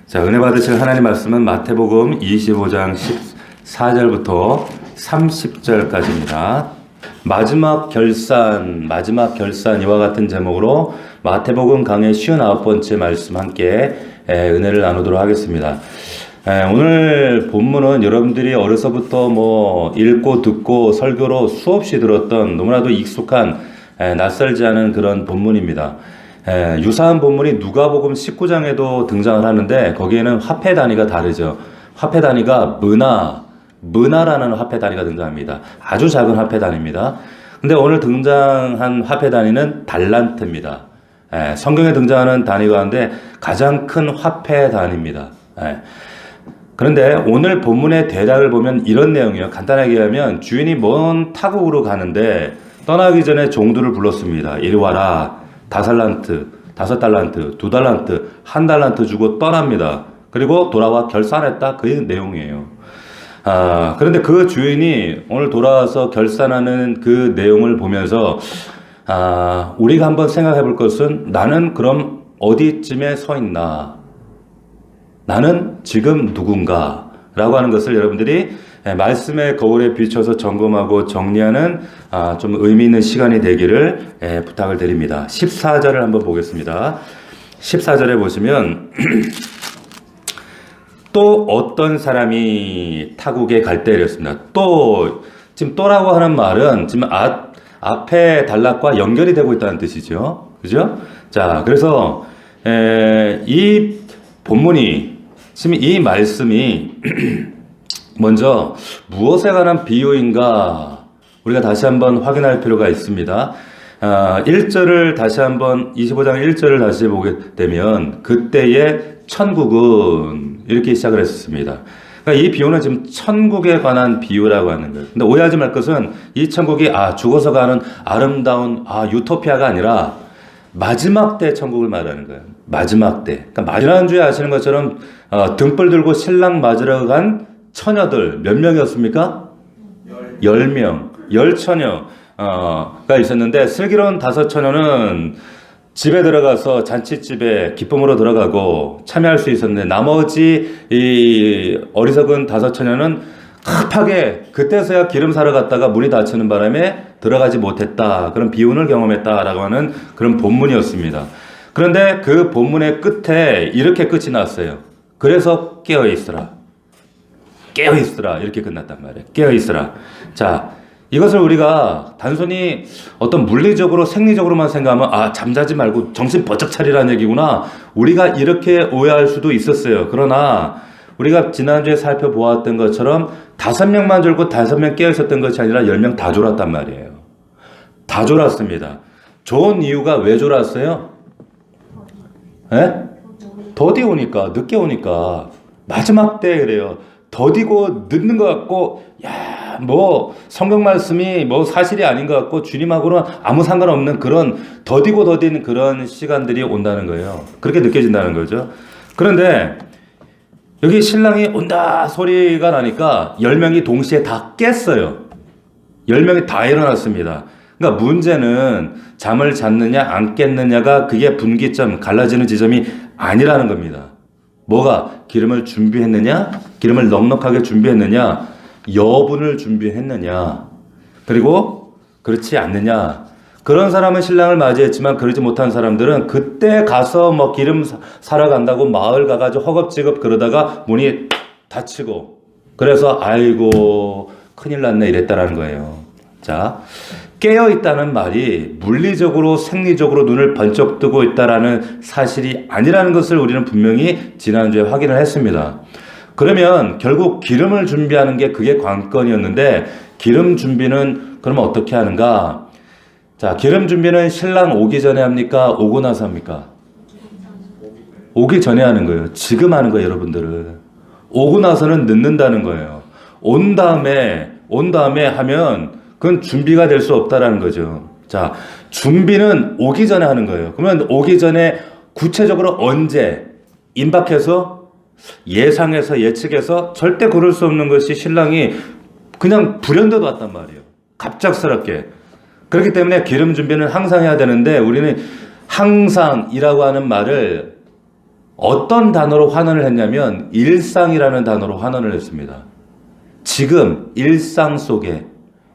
자, 은혜 받으실 하나님 말씀은 마태복음 25장 14절부터 30절까지입니다. 마지막 결산 이와 같은 제목으로 마태복음 강의 59번째 말씀 함께 은혜를 나누도록 하겠습니다. 오늘 본문은 여러분들이 어려서부터 읽고 듣고 설교로 수없이 들었던 너무나도 익숙한 낯설지 않은 그런 본문입니다. 유사한 본문이 누가복음 19장에도 등장을 하는데 거기에는 화폐 단위가 다르죠. 화폐 단위가 문화라는 화폐 단위가 등장합니다. 아주 작은 화폐 단위입니다. 근데 오늘 등장한 화폐 단위는 달란트입니다. 성경에 등장하는 단위 가운데 가장 큰 화폐 단위입니다. 그런데 오늘 본문의 대략을 보면 이런 내용이에요. 간단하게 하면 주인이 먼 타국으로 가는데 떠나기 전에 종들을 불렀습니다. 이리 와라. 5달란트, 2달란트, 1달란트 주고 떠납니다. 그리고 돌아와 결산했다. 그 내용이에요. 그런데 그 주인이 오늘 돌아와서 결산하는 그 내용을 보면서 우리가 한번 생각해 볼 것은 나는 그럼 어디쯤에 서 있나? 나는 지금 누군가? 라고 하는 것을 여러분들이 말씀의 거울에 비춰서 점검하고 정리하는 좀 의미 있는 시간이 되기를 부탁을 드립니다. 14절을 한번 보겠습니다. 14절에 보시면 또 어떤 사람이 타국에 갈 때 이랬습니다. 지금 또라고 하는 말은 지금 앞에 단락과 연결이 되고 있다는 뜻이죠. 그죠? 자, 그래서 이 본문이 지금 이 말씀이 먼저 무엇에 관한 비유인가 우리가 다시 한번 확인할 필요가 있습니다. 1절을 다시 한번 25장 1절을 다시 보게 되면 그때의 천국은 이렇게 시작을 했습니다. 그러니까 이 비유는 지금 천국에 관한 비유라고 하는 거예요. 근데 오해하지 말 것은 이 천국이 죽어서 가는 아름다운 유토피아가 아니라 마지막 때 천국을 말하는 거예요. 마지막 때. 그러니까 지난주에 아시는 것처럼 등불 들고 신랑 맞으러 간 처녀들 몇 명이었습니까? 10명. 10처녀가 있었는데 슬기로운 5처녀는 집에 들어가서 잔치집에 기쁨으로 들어가고 참여할 수 있었는데 나머지 이 어리석은 5처녀는 급하게 그때서야 기름 사러 갔다가 문이 닫히는 바람에 들어가지 못했다. 그런 비운을 경험했다라고 하는 그런 본문이었습니다. 그런데 그 본문의 끝에 이렇게 끝이 났어요. 그래서 깨어있으라. 이렇게 끝났단 말이에요. 깨어있으라. 자, 이것을 우리가 단순히 어떤 물리적으로 생리적으로만 생각하면 잠자지 말고 정신 번쩍 차리라는 얘기구나. 우리가 이렇게 오해할 수도 있었어요. 그러나 우리가 지난주에 살펴보았던 것처럼 5명만 졸고 5명 깨어있었던 것이 아니라 10명 다 졸았단 말이에요. 다 졸았습니다. 좋은 이유가 왜 졸았어요? 더디 오니까, 늦게 오니까. 마지막 때 그래요. 더디고 늦는 것 같고, 성경 말씀이 사실이 아닌 것 같고, 주님하고는 아무 상관없는 그런 더디는 그런 시간들이 온다는 거예요. 그렇게 느껴진다는 거죠. 그런데, 여기 신랑이 온다 소리가 나니까 10명이 동시에 다 깼어요. 10명이 다 일어났습니다. 그러니까 문제는 잠을 잤느냐 안 깼느냐가 그게 분기점, 갈라지는 지점이 아니라는 겁니다. 뭐가? 기름을 준비했느냐? 기름을 넉넉하게 준비했느냐? 여분을 준비했느냐? 그리고 그렇지 않느냐? 그런 사람은 신랑을 맞이했지만 그러지 못한 사람들은 그때 가서 기름 사러 간다고 마을 가가지고 허겁지겁 그러다가 문이 닫히고 그래서 아이고 큰일 났네 이랬다라는 거예요. 자, 깨어있다는 말이 물리적으로 생리적으로 눈을 번쩍 뜨고 있다라는 사실이 아니라는 것을 우리는 분명히 지난주에 확인을 했습니다. 그러면 결국 기름을 준비하는 게 그게 관건이었는데 기름 준비는 그러면 어떻게 하는가? 자, 기름 준비는 신랑 오기 전에 합니까? 오고 나서 합니까? 오기 전에 하는 거예요. 지금 하는 거예요, 여러분들은. 오고 나서는 늦는다는 거예요. 온 다음에 하면 그건 준비가 될 수 없다라는 거죠. 자, 준비는 오기 전에 하는 거예요. 그러면 오기 전에 구체적으로 언제 임박해서 예상해서 예측해서 절대 그럴 수 없는 것이 신랑이 그냥 불현듯 왔단 말이에요. 갑작스럽게. 그렇기 때문에 기름 준비는 항상 해야 되는데 우리는 항상이라고 하는 말을 어떤 단어로 환원을 했냐면 일상이라는 단어로 환원을 했습니다. 지금 일상 속에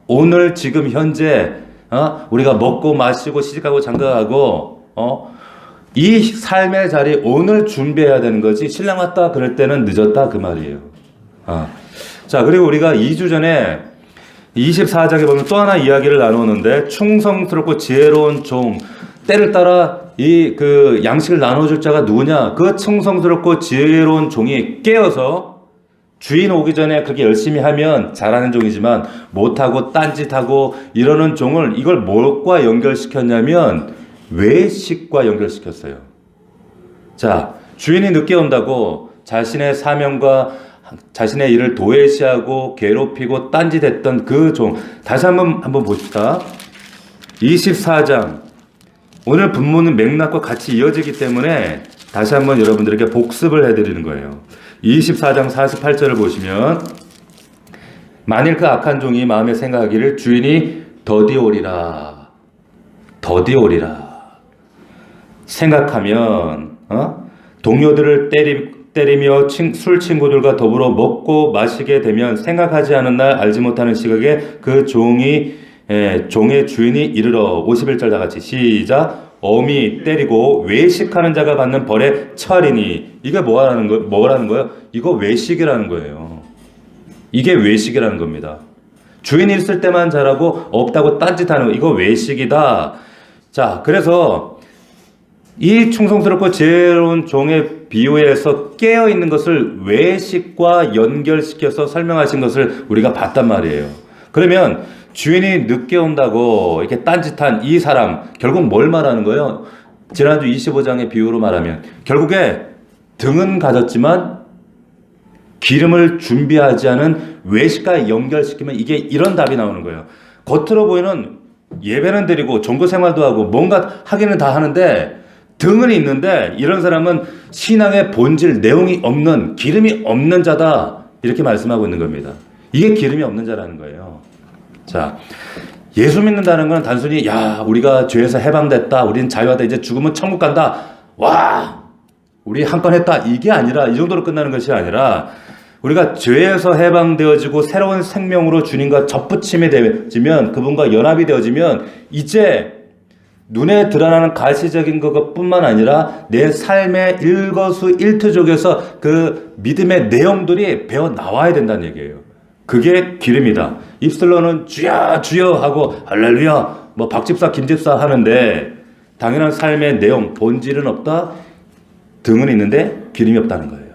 오늘 지금 현재 우리가 먹고 마시고 시집가고 장가가고 이 삶의 자리 오늘 준비해야 되는 거지 신랑 왔다 그럴 때는 늦었다 그 말이에요. 자, 그리고 우리가 2주 전에 24장에 보면 또 하나 이야기를 나누는데 충성스럽고 지혜로운 종 때를 따라 그 양식을 나눠줄 자가 누구냐? 그 충성스럽고 지혜로운 종이 깨어서 주인 오기 전에 그렇게 열심히 하면 잘하는 종이지만 못하고 딴짓하고 이러는 종을 이걸 뭘과 연결시켰냐면 외식과 연결시켰어요. 자, 주인이 늦게 온다고 자신의 사명과 자신의 일을 도외시하고 괴롭히고 딴짓했던 그 종. 다시 한번 봅시다. 24장. 오늘 본문은 맥락과 같이 이어지기 때문에 다시 한번 여러분들에게 복습을 해드리는 거예요. 24장 48절을 보시면 만일 그 악한 종이 마음에 생각하기를 주인이 더디오리라 생각하면 동료들을 때리며 술 친구들과 더불어 먹고 마시게 되면 생각하지 않은 날 알지 못하는 시각에 그 종의 주인이 이르러 51절 다 같이 시작. 어미 때리고 외식하는 자가 받는 벌에 처하리니. 이게 뭐라는 거예요? 이거 외식이라는 거예요. 이게 외식이라는 겁니다. 주인이 있을 때만 잘하고 없다고 딴짓하는 거, 이거 외식이다. 자, 그래서 이 충성스럽고 지혜로운 종의 비유에서 깨어있는 것을 외식과 연결시켜서 설명하신 것을 우리가 봤단 말이에요. 그러면 주인이 늦게 온다고 이렇게 딴짓한 이 사람, 결국 뭘 말하는 거예요? 지난주 25장의 비유로 말하면 결국에 등은 가졌지만 기름을 준비하지 않은 외식과 연결시키면 이게 이런 답이 나오는 거예요. 겉으로 보이는 예배는 드리고 종교 생활도 하고 뭔가 하기는 다 하는데 등은 있는데 이런 사람은 신앙의 본질, 내용이 없는, 기름이 없는 자다. 이렇게 말씀하고 있는 겁니다. 이게 기름이 없는 자라는 거예요. 자, 예수 믿는다는 건 단순히 우리가 죄에서 해방됐다. 우리는 자유하다. 이제 죽으면 천국 간다. 와! 우리 한 건 했다. 이게 아니라 이 정도로 끝나는 것이 아니라 우리가 죄에서 해방되어지고 새로운 생명으로 주님과 접붙임이 되어지면 그분과 연합이 되어지면 이제 눈에 드러나는 가시적인 것뿐만 아니라 내 삶의 일거수일투족에서 그 믿음의 내용들이 배어 나와야 된다는 얘기예요. 그게 기름이다. 입술로는 주여 주여 하고 할렐루야 뭐 박집사 김집사 하는데 당연한 삶의 내용 본질은 없다. 등은 있는데 기름이 없다는 거예요.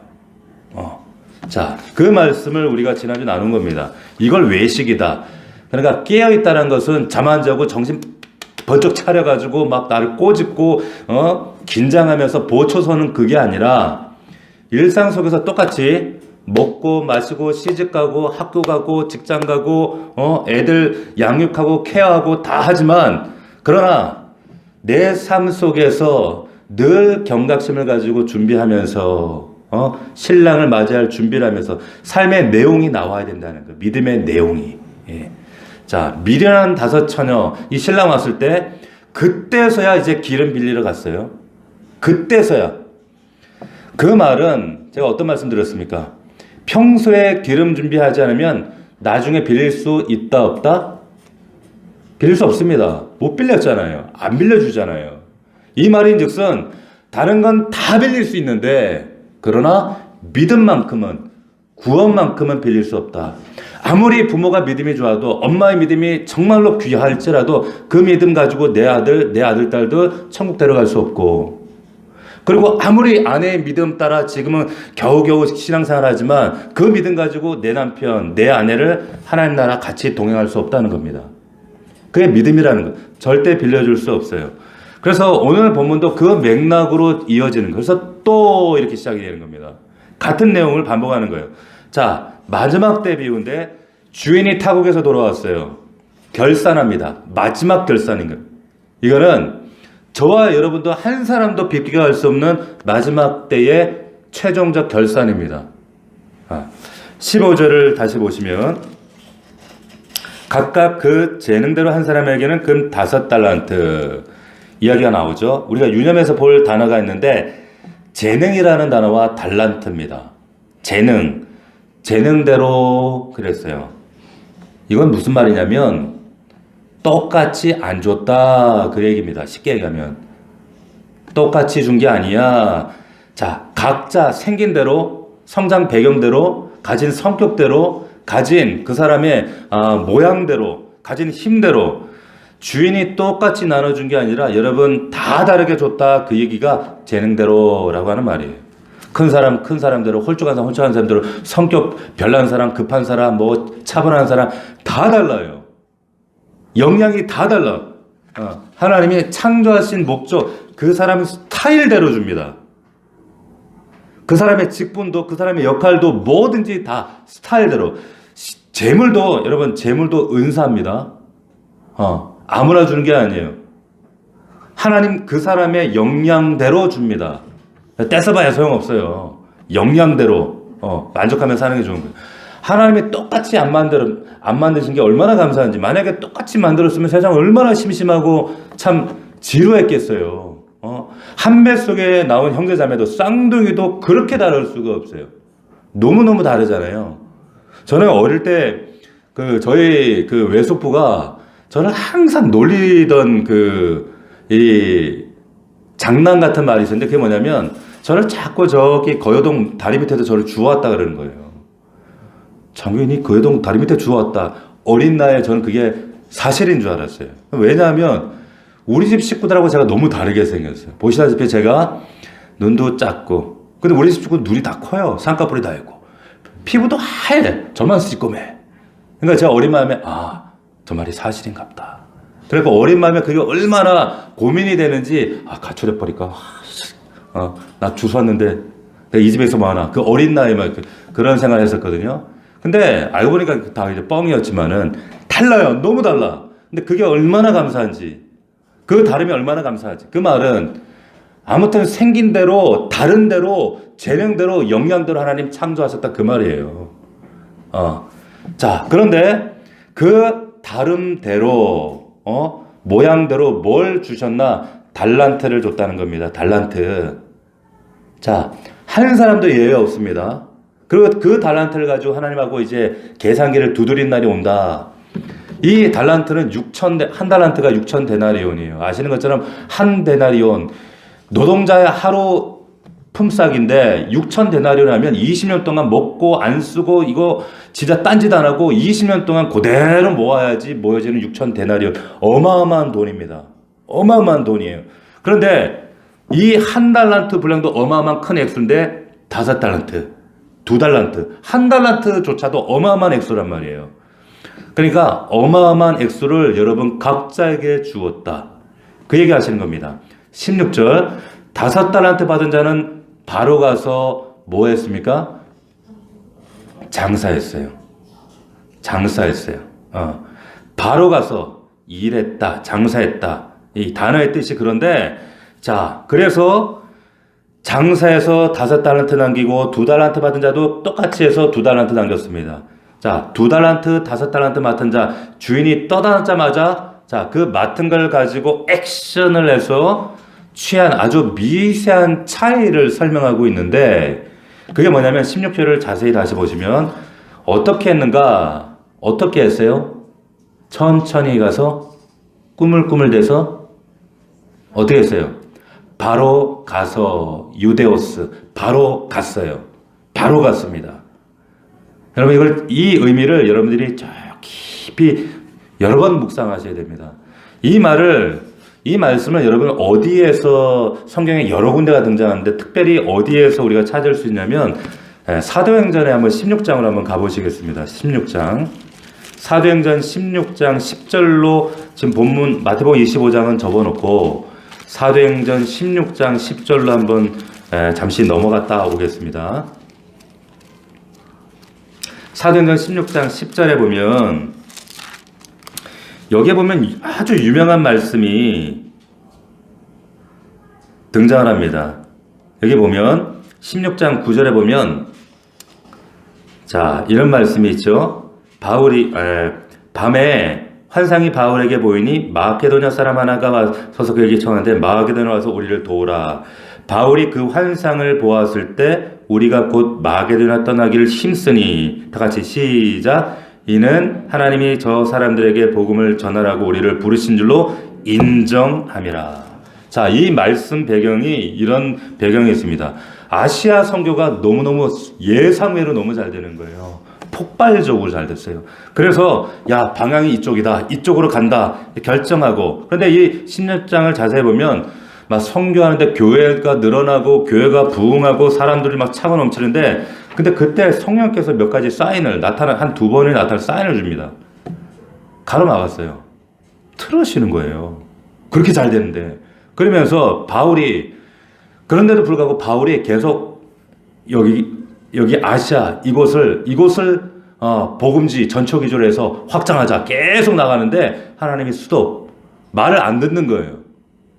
자, 그 말씀을 우리가 지난주 나눈 겁니다. 이걸 외식이다. 그러니까 깨어있다는 것은 잠 안 자고 정신 번쩍 차려가지고 막 나를 꼬집고 긴장하면서 보초서는 그게 아니라 일상 속에서 똑같이 먹고 마시고 시집가고 학교 가고 직장 가고 애들 양육하고 케어하고 다 하지만 그러나 내 삶 속에서 늘 경각심을 가지고 준비하면서 신랑을 맞이할 준비를 하면서 삶의 내용이 나와야 된다는 거. 믿음의 내용이. 예. 자, 미련한 5 처녀 이 신랑 왔을 때 그때서야 이제 기름 빌리러 갔어요. 그때서야. 그 말은 제가 어떤 말씀 드렸습니까? 평소에 기름 준비하지 않으면 나중에 빌릴 수 있다 없다? 빌릴 수 없습니다. 못 빌렸잖아요. 안 빌려주잖아요. 이 말인즉슨 다른 건 다 빌릴 수 있는데 그러나 믿음만큼은 구원만큼은 빌릴 수 없다. 아무리 부모가 믿음이 좋아도 엄마의 믿음이 정말로 귀할지라도 그 믿음 가지고 내 아들, 내 아들딸도 천국 데려갈 수 없고 그리고 아무리 아내의 믿음 따라 지금은 겨우겨우 신앙생활 하지만 그 믿음 가지고 내 남편, 내 아내를 하나님 나라 같이 동행할 수 없다는 겁니다. 그게 믿음이라는 것. 절대 빌려줄 수 없어요. 그래서 오늘 본문도 그 맥락으로 이어지는 거예요. 그래서 또 이렇게 시작이 되는 겁니다. 같은 내용을 반복하는 거예요. 자, 마지막 때 비유인데 주인이 타국에서 돌아왔어요. 결산합니다. 마지막 결산인 거예요. 이거는 저와 여러분도 한 사람도 비교할 수 없는 마지막 때의 최종적 결산입니다. 15절을 다시 보시면 각각 그 재능대로 한 사람에게는 금 5달란트 이야기가 나오죠. 우리가 유념해서 볼 단어가 있는데 재능이라는 단어와 달란트입니다. 재능대로 그랬어요. 이건 무슨 말이냐면 똑같이 안 줬다 그 얘기입니다. 쉽게 얘기하면 똑같이 준 게 아니야. 자, 각자 생긴 대로, 성장 배경대로, 가진 성격대로, 가진 그 사람의 모양대로, 가진 힘대로 주인이 똑같이 나눠준 게 아니라 여러분 다 다르게 줬다 그 얘기가 재능대로라고 하는 말이에요. 큰 사람대로, 홀쭉한 사람대로, 성격 별난 사람, 급한 사람, 뭐 차분한 사람 다 달라요. 역량이 다 달라. 하나님이 창조하신 목적, 그 사람의 스타일대로 줍니다. 그 사람의 직분도, 그 사람의 역할도 뭐든지 다 스타일대로. 재물도, 여러분, 재물도 은사입니다. 아무나 주는 게 아니에요. 하나님 그 사람의 역량대로 줍니다. 떼서봐야 소용없어요. 역량대로 만족하며 사는 게 좋은 거예요. 하나님이 똑같이 안 만드신 게 얼마나 감사한지. 만약에 똑같이 만들었으면 세상 얼마나 심심하고 참 지루했겠어요. 한 배 속에 나온 형제자매도 쌍둥이도 그렇게 다를 수가 없어요. 너무너무 다르잖아요. 저는 어릴 때 저희 외숙부가 저를 항상 놀리던 이 장난 같은 말이 있었는데 그게 뭐냐면 저를 자꾸 저기 거여동 다리 밑에서 저를 주워왔다 그러는 거예요. 장군이 거여동 다리 밑에 주워왔다. 어린 나이에 저는 그게 사실인 줄 알았어요. 왜냐하면 우리 집 식구들하고 제가 너무 다르게 생겼어요. 보시다시피 제가 눈도 작고, 근데 우리 집 식구 눈이 다 커요. 쌍꺼풀이 다 있고 피부도 하얘. 저만 시꺼매. 그러니까 제가 어린 마음에 저 말이 사실인갑다. 그러니까 어린 마음에 그게 얼마나 고민이 되는지 가출해 버릴까. 나 주웠는데 내가 이 집에서 뭐 하나. 그 어린 나이에 막 그런 생각을 했었거든요. 근데 알고 보니까 다 이제 뻥이었지만은 달라요. 너무 달라. 근데 그게 얼마나 감사한지. 그 다름이 얼마나 감사하지. 그 말은 아무튼 생긴 대로, 다른 대로, 재능대로, 역량대로 하나님 창조하셨다 그 말이에요. 자, 그런데 그 다름대로, 모양대로 뭘 주셨나? 달란트를 줬다는 겁니다. 달란트. 자, 한 사람도 예외 없습니다. 그리고 그 달란트를 가지고 하나님하고 이제 계산기를 두드린 날이 온다. 이 달란트는 한 달란트가 6천 데나리온이에요. 아시는 것처럼 한 데나리온, 노동자의 하루 품삯인데 6천 데나리온 하면 20년 동안 먹고 안 쓰고 이거 진짜 딴짓 안 하고 20년 동안 그대로 모아야지 모여지는 6천 데나리온. 어마어마한 돈입니다. 어마어마한 돈이에요. 그런데 이 한 달란트 분량도 어마어마한 큰 액수인데 5달란트, 2달란트, 한 달란트조차도 어마어마한 액수란 말이에요. 그러니까 어마어마한 액수를 여러분 각자에게 주었다. 그 얘기 하시는 겁니다. 16절 5달란트 받은 자는 바로 가서 뭐 했습니까? 장사했어요. 바로 가서 일했다. 장사했다. 이 단어의 뜻이 그런데 자, 그래서 장사해서 5달란트 남기고 2달란트 받은 자도 똑같이 해서 2달란트 남겼습니다. 자, 2달란트, 5달란트 맡은 자, 주인이 떠나자마자 자, 그 맡은 걸 가지고 액션을 해서 취한 아주 미세한 차이를 설명하고 있는데 그게 뭐냐면 16절을 자세히 다시 보시면 어떻게 했는가? 어떻게 했어요? 천천히 가서 꾸물꾸물대서 어떻게 했어요? 바로 가서 유데오스 바로 갔어요. 바로 갔습니다. 여러분 이 의미를 여러분들이 저 깊이 여러 번 묵상하셔야 됩니다. 이 말씀을 여러분 어디에서 성경에 여러 군데가 등장하는데 특별히 어디에서 우리가 찾을 수 있냐면 사도행전에 한번 16장으로 한번 가보시겠습니다. 16장. 사도행전 16장 10절로 지금 본문 마태복음 25장은 접어놓고 사도행전 16장 10절로 한번 잠시 넘어갔다 오겠습니다. 사도행전 16장 10절에 보면 여기에 보면 아주 유명한 말씀이 등장을 합니다. 여기 보면 16장 9절에 보면 자 이런 말씀이 있죠. 밤에 환상이 바울에게 보이니 마케도냐 사람 하나가 서서 그에게 청하는데 마케도냐 와서 우리를 도우라. 바울이 그 환상을 보았을 때 우리가 곧 마게도냐 떠나기를 힘쓰니, 다 같이 시작. 이는 하나님이 저 사람들에게 복음을 전하라고 우리를 부르신 줄로 인정함이라. 자, 이 말씀 배경이 이런 배경이 있습니다. 아시아 선교가 너무너무 예상외로 너무 잘 되는 거예요. 폭발적으로 잘 됐어요. 그래서 야, 방향이 이쪽이다, 이쪽으로 간다 결정하고, 그런데 이 10년장을 자세히 보면 막 선교하는데 교회가 늘어나고 교회가 부흥하고 사람들이 막 차고 넘치는데, 근데 그때 성령께서 몇 가지 사인을 한 두 번의 나타날 사인을 줍니다. 가로막았어요. 틀어지는 거예요. 그렇게 잘 되는데. 그러면서 바울이, 그런데도 불구하고 바울이 계속 여기 아시아 이곳을 복음지 전초기조로 해서 확장하자 계속 나가는데 하나님이 수도 말을 안 듣는 거예요.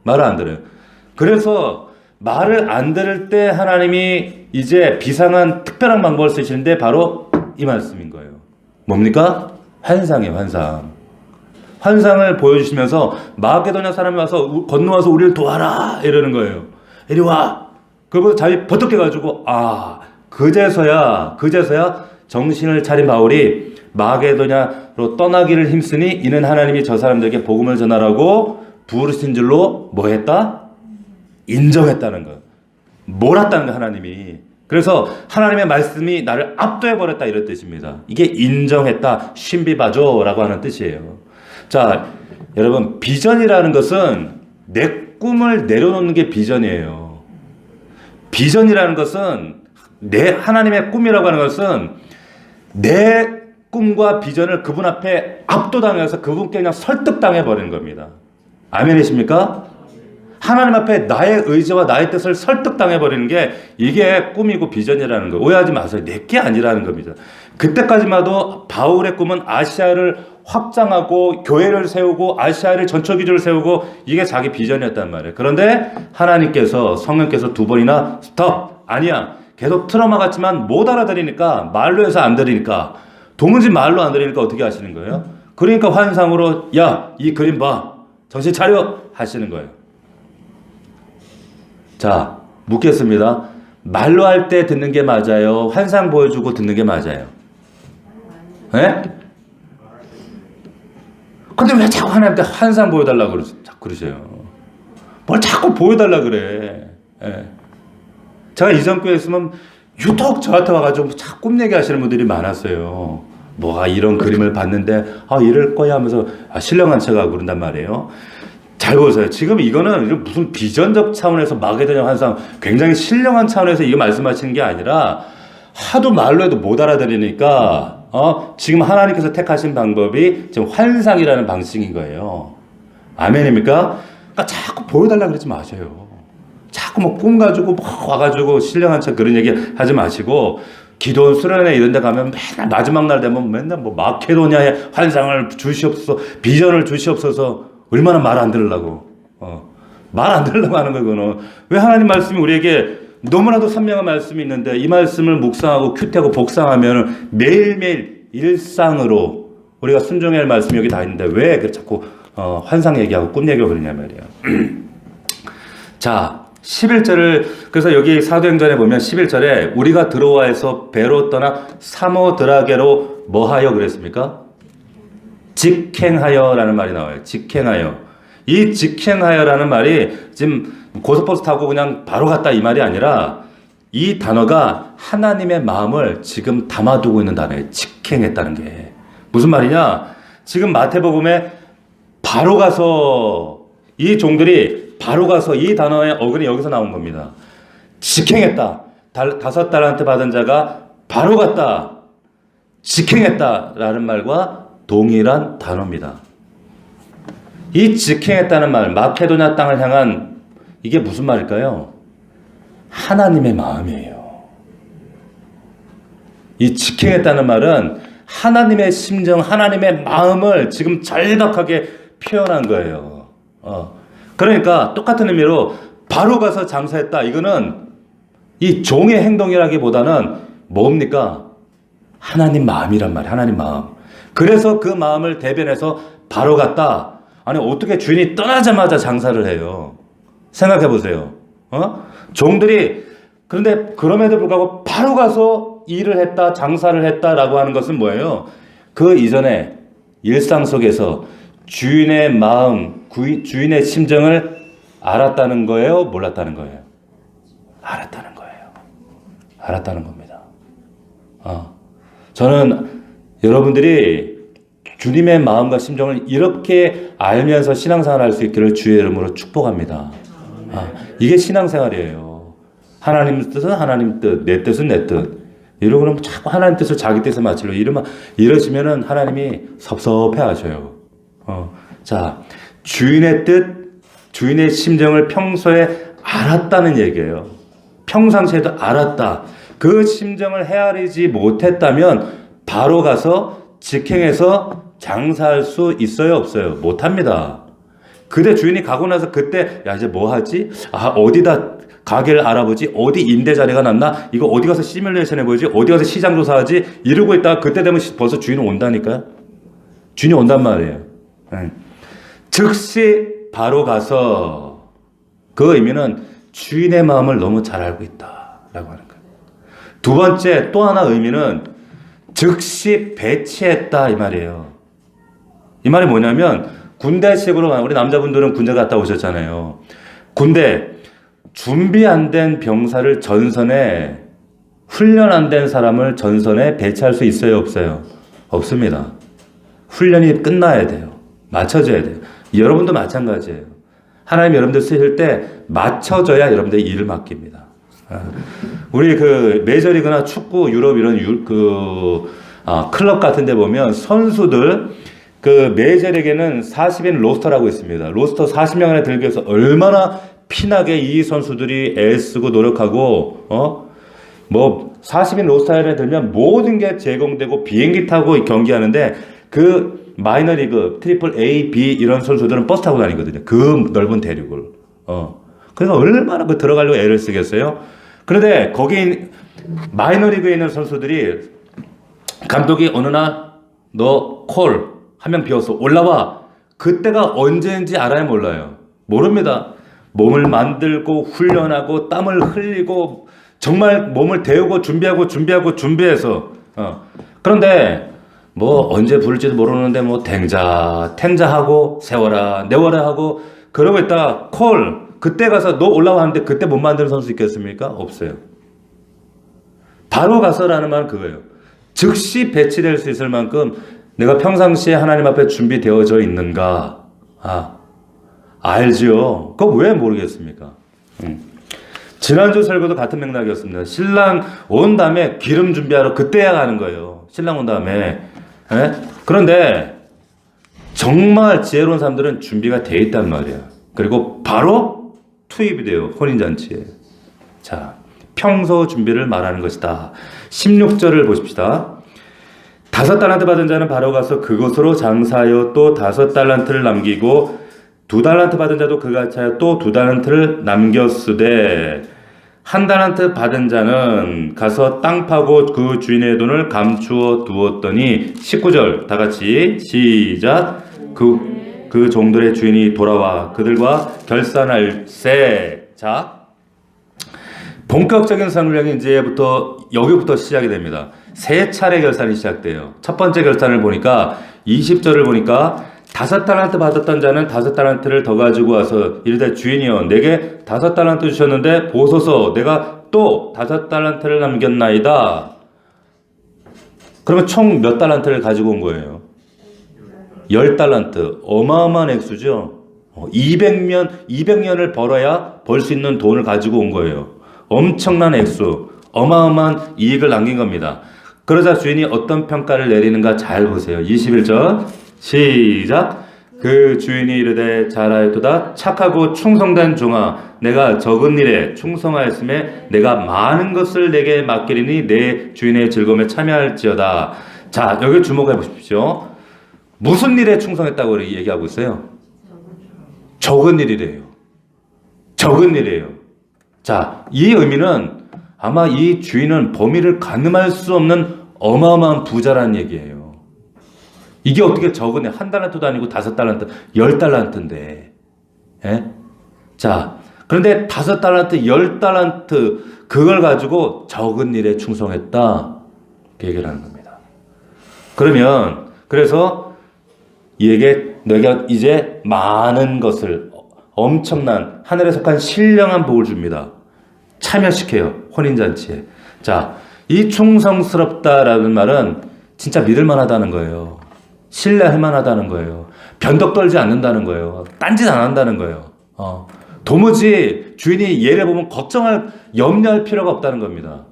말을 안 들어요. 그래서 말을 안 들을 때 하나님이 이제 비상한 특별한 방법을 쓰시는데 바로 이 말씀인 거예요. 뭡니까? 환상이에요. 환상을 보여주시면서 마게도냐 사람이 와서 건너와서 우리를 도와라 이러는 거예요. 이리 와. 그리고 자기 버뜩해가지고 그제서야 정신을 차린 바울이 마게도냐로 떠나기를 힘쓰니 이는 하나님이 저 사람들에게 복음을 전하라고 부르신 줄로 뭐 했다? 인정했다는 거예요. 몰았다는 거예요, 하나님이. 그래서 하나님의 말씀이 나를 압도해버렸다 이런 뜻입니다. 이게 인정했다, 신비바조라고 하는 뜻이에요. 자, 여러분, 비전이라는 것은 내 꿈을 내려놓는 게 비전이에요. 비전이라는 것은 하나님의 꿈이라고 하는 것은 내 꿈과 비전을 그분 앞에 압도당해서 그분께 그냥 설득당해버리는 겁니다. 아멘이십니까? 하나님 앞에 나의 의지와 나의 뜻을 설득당해버리는 게 이게 꿈이고 비전이라는 거. 오해하지 마세요. 내게 아니라는 겁니다. 그때까지만 해도 바울의 꿈은 아시아를 확장하고 교회를 세우고 아시아를 전초기조를 세우고 이게 자기 비전이었단 말이에요. 그런데 하나님께서, 성령께서 두 번이나 스톱! 아니야. 계속 틀어막았지만 못 알아들으니까, 말로 해서 안 들으니까, 도무지 말로 안 들으니까 어떻게 하시는 거예요? 그러니까 환상으로 야, 이 그림 봐. 정신 차려! 하시는 거예요. 자, 묻겠습니다. 말로 할 때 듣는 게 맞아요? 환상 보여주고 듣는 게 맞아요? 네? 근데 왜 자꾸 하나님한테 환상 보여달라고 그러세요? 뭘 자꾸 보여달라고 그래. 네. 제가 이전 교회에 있으면 유독 저한테 와가지고 자꾸 꿈 얘기하시는 분들이 많았어요. 뭐가 이런 그림을 봤는데 이럴 거야 하면서 신령한 척하고 그런단 말이에요. 잘 보세요. 지금 이거는 무슨 비전적 차원에서 마게도냐 환상, 굉장히 신령한 차원에서 이거 말씀하시는 게 아니라 하도 말로 해도 못 알아들으니까 지금 하나님께서 택하신 방법이 지금 환상이라는 방식인 거예요. 아멘입니까? 그러니까 자꾸 보여달라 그러지 마세요. 자꾸 뭐 꿈 가지고 와가지고 신령한 척 그런 얘기 하지 마시고, 기도원 수련회 이런 데 가면 맨날 마지막 날 되면 맨날 뭐 마케도냐의 환상을 주시옵소서, 비전을 주시옵소서. 얼마나 말 안 들으려고. 말 안 들으려고 하는 거고는. 왜 하나님 말씀이 우리에게 너무나도 선명한 말씀이 있는데 이 말씀을 묵상하고 큐티하고 복상하면 매일매일 일상으로 우리가 순종해야 할 말씀이 여기 다 있는데 왜 자꾸 환상 얘기하고 꿈 얘기하고 그러냐 말이에요. 자, 11절을, 그래서 여기 사도행전에 보면 11절에 우리가 드로아에서 배로 떠나 사모드라게로 뭐하여 그랬습니까? 직행하여라는 말이 나와요. 직행하여. 이 직행하여라는 말이 지금 고속버스 타고 그냥 바로 갔다 이 말이 아니라 이 단어가 하나님의 마음을 지금 담아두고 있는 단어예요. 직행했다는 게. 무슨 말이냐? 지금 마태복음에 바로 가서, 이 종들이 바로 가서, 이 단어의 어근이 여기서 나온 겁니다. 직행했다. 5달란트 받은 자가 바로 갔다. 직행했다라는 말과 동일한 단어입니다. 이 직행했다는 말, 마케도냐 땅을 향한, 이게 무슨 말일까요? 하나님의 마음이에요. 이 직행했다는 말은 하나님의 심정, 하나님의 마음을 지금 절박하게 표현한 거예요. 그러니까 똑같은 의미로 바로 가서 장사했다. 이거는 이 종의 행동이라기보다는 뭡니까? 하나님 마음이란 말이에요. 하나님 마음. 그래서 그 마음을 대변해서 바로 갔다. 아니, 어떻게 주인이 떠나자마자 장사를 해요? 생각해 보세요. 종들이 그런데 그럼에도 불구하고 바로 가서 일을 했다, 장사를 했다라고 하는 것은 뭐예요? 그 이전에 일상 속에서 주인의 마음, 주인의 심정을 알았다는 거예요? 몰랐다는 거예요? 알았다는 거예요. 알았다는 겁니다. 저는 여러분들이 주님의 마음과 심정을 이렇게 알면서 신앙생활 할 수 있기를 주의 이름으로 축복합니다. 이게 신앙생활이에요. 하나님 뜻은 하나님 뜻, 내 뜻은 내 뜻. 이러고 그러면 자꾸 하나님 뜻을 자기 뜻에 맞추려 이러시면은 하나님이 섭섭해 하셔요. 자, 주인의 뜻, 주인의 심정을 평소에 알았다는 얘기예요. 평상시에도 알았다. 그 심정을 헤아리지 못했다면 바로 가서 직행해서 장사할 수 있어요, 없어요? 못합니다. 그대 주인이 가고 나서 그때 야 이제 뭐 하지? 어디다 가게를 알아보지? 어디 임대 자리가 났나? 이거 어디 가서 시뮬레이션 해보지? 어디 가서 시장 조사하지? 이러고 있다가 그때 되면 벌써 주인은 온다니까요. 주인이 온단 말이에요. 즉시 바로 가서 그 의미는 주인의 마음을 너무 잘 알고 있다라고 하는 거예요. 두 번째 또 하나 의미는 즉시 배치했다 이 말이에요. 이 말이 뭐냐면 군대식으로 우리 남자분들은 군대 갔다 오셨잖아요. 군대 준비 안 된 병사를 전선에 훈련 안 된 사람을 전선에 배치할 수 있어요, 없어요? 없습니다. 훈련이 끝나야 돼요. 맞춰줘야 돼요. 여러분도 마찬가지예요. 하나님 여러분들 쓰실 때 맞춰줘야 여러분들이 일을 맡깁니다. 우리 그 메이저리그나 축구, 유럽 이런 클럽 같은 데 보면 선수들 그 메이저리그에는 40인 로스터라고 있습니다. 로스터 40명 안에 들기 위해서 얼마나 피나게 이 선수들이 애쓰고 노력하고 40인 로스터 안에 들면 모든 게 제공되고 비행기 타고 경기하는데 그 마이너리그 트리플 A, B 이런 선수들은 버스 타고 다니거든요. 그 넓은 대륙을. 그러니까 얼마나 그 들어가려고 애를 쓰겠어요? 그런데 거기 마이너리그에 있는 선수들이 감독이 어느 날 너 콜 한 명 비웠어 올라와. 그때가 언제인지 알아요, 몰라요? 모릅니다. 몸을 만들고 훈련하고 땀을 흘리고 정말 몸을 데우고 준비해서 그런데 뭐 언제 부를지도 모르는데 뭐 텐자하고 세워라 내워라 하고 그러고 있다가 콜 그때 가서 너 올라와 하는데 그때 못 만드는 선수 있겠습니까? 없어요. 바로 가서라는 말은 그거예요. 즉시 배치될 수 있을 만큼 내가 평상시에 하나님 앞에 준비되어져 있는가? 알지요. 그거 왜 모르겠습니까? 지난주 설교도 같은 맥락이었습니다. 신랑 온 다음에 기름 준비하러 그때야 가는 거예요. 신랑 온 다음에. 그런데 정말 지혜로운 사람들은 준비가 돼 있단 말이에요. 그리고 바로 투입이 돼요. 혼인잔치에. 자, 평소 준비를 말하는 것이다. 16절을 보십시다. 5달란트 받은 자는 바로 가서 그것으로 장사하여 또 5달란트를 남기고 2달란트 받은 자도 그같이 하여 또 2달란트를 남겼으되 1달란트 받은 자는 가서 땅 파고 그 주인의 돈을 감추어 두었더니 19절 다 같이 시작. 그 종들의 주인이 돌아와 그들과 결산할세. 자, 본격적인 상륙이 이제부터 여기부터 시작이 됩니다. 세 차례 결산이 시작돼요. 첫 번째 결산을 보니까 20절을 보니까 5달란트 받았던 자는 5달란트를 더 가지고 와서 이르되 주인이여 내게 5달란트 주셨는데 보소서 내가 또 5달란트를 남겼나이다. 그러면 총 몇 달란트를 가지고 온 거예요? 10달란트. 어마어마한 액수죠. 200년을 벌어야 벌 수 있는 돈을 가지고 온 거예요. 엄청난 액수, 어마어마한 이익을 남긴 겁니다. 그러자 주인이 어떤 평가를 내리는가 잘 보세요. 21절 시작. 그 주인이 이르되 잘하였도다 착하고 충성된 종아 내가 적은 일에 충성하였음에 내가 많은 것을 내게 맡기리니 내 주인의 즐거움에 참여할지어다. 자, 여기 주목해 보십시오. 무슨 일에 충성했다고 얘기하고 있어요? 적은 일이래요. 적은 일이에요. 자, 이 의미는 아마 이 주인은 범위를 가늠할 수 없는 어마어마한 부자라는 얘기예요. 이게 어떻게 적은 애, 1달란트도 아니고 5달란트, 10달란트인데. 예? 자, 그런데 5달란트, 10달란트 그걸 가지고 적은 일에 충성했다. 그 얘기를 하는 겁니다. 그러면 그래서 이에게 너희가 이제 많은 것을 엄청난 하늘에 속한 신령한 복을 줍니다. 참여시켜요. 혼인잔치에. 자, 이 충성스럽다라는 말은 진짜 믿을 만하다는 거예요. 신뢰할 만하다는 거예요. 변덕 떨지 않는다는 거예요. 딴짓 안 한다는 거예요. 도무지 주인이 얘를 보면 염려할 필요가 없다는 겁니다.